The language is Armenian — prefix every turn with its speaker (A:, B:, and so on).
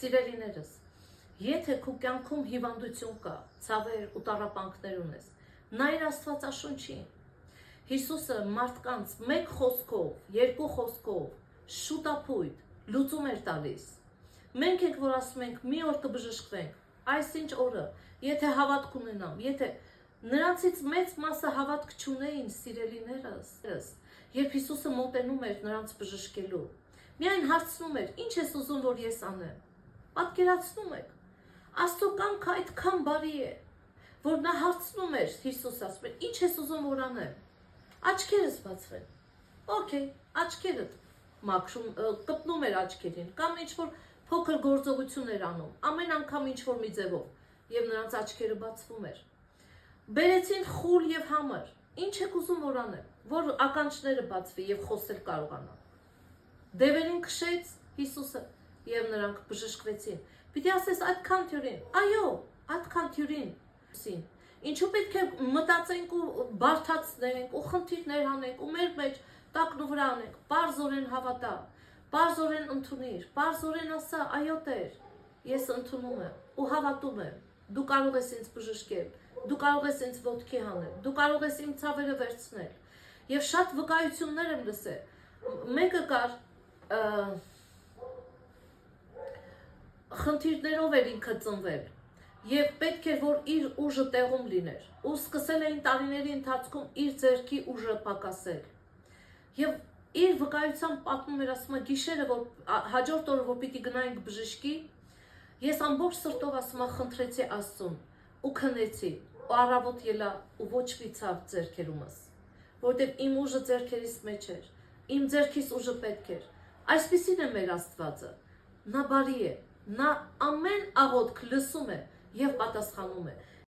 A: Սիրելիներս, եթե քո կյանքում հիվանդություն կա, ցավեր ու տառապանքներ ունես, նայր Աստվածաշունչին։ Հիսուսը մարդկանց մեկ խոսքով, երկու խոսքով, շուտապույտ լուծում էր տալիս։ Մենք ենք, որ ասում ենք, մի օր կբժշկվենք, այսինչ օրը, եթե հավատք ունենամ, եթե նրանցից մեծ մասը հավատք չունեին, սիրելիներս, երբ Հիսուսը մոտենում էր նրանց բժշկելու, միայն հարցնում էր, ինչ ես ուզում, որ ես անեմ։ Պատկերացնում եք, Աստծո կամքը այդքան բարի է, որ նա հարցնում էր, Հիսուս ասում էր, ինչ ես ուզում, որ անեմ։ Աչքերս բացվեն։ Okay, աչքերդ մաքրում, կպնում էր աչքերին, կամ ինչ-որ փոքր գործողություն էր անում, ամեն անգամ ինչ-որ մի ձևով, եւ նրանց աչքերը բացվում էր։ Բերեցին խուլ եւ համր, ինչ եք ուզում, որ անեմ, որ ականջները բացվի եւ խոսել կարողանան։ Դևերին քշեց Հիսուսը եւ նրանք բժշկվեցին։ Պիտի ասես այդքան թյուրին, այո, այդքան թյուրին։ Ինչու պետք է մտածենք ու բարթացնենք ու խնդիրներ անենք ու մեր մեջ տակնու վրա անենք, պարզորեն հավատա, պարզորեն ընդունիր, պարզորեն ասա, այո Տեր, ես ընդունում եմ ու հավատում եմ, դու կարող ես ինձ բժշկել, դու կարող ես ինձ ոտքի հանել, դու կարող ես իմ ցավերը վերցնել։ Եվ շատ վկայություններ եմ լսել։ Մեկը կար խնդիրներով էր ինքը ծնվել եւ պետք էր որ իր ուժը տեղում լիներ ու սկսել էին տարիների ընթացքում իր ձեռքի ուժը պակասել եւ իր վկայությամբ պատմում էր, ասում է, գիշերը որ հաջորդ օրը որ պիտի գնայինք բժշկի, ես ամբողջ սրտով ասում եմ խնդրեցի Աստծուն ու քնեցի ու առավոտ ելա ու ոչ մի ցավ ձեռքերումս, որտեղ իմ ուժը ձեռքերիս մեջ էր, իմ ձեռքիս ուժը պետք էր։ Այսպիսին է մեր Աստվածը, նա բարի է, նա ամեն աղոթք լսում է եւ պատասխանում է։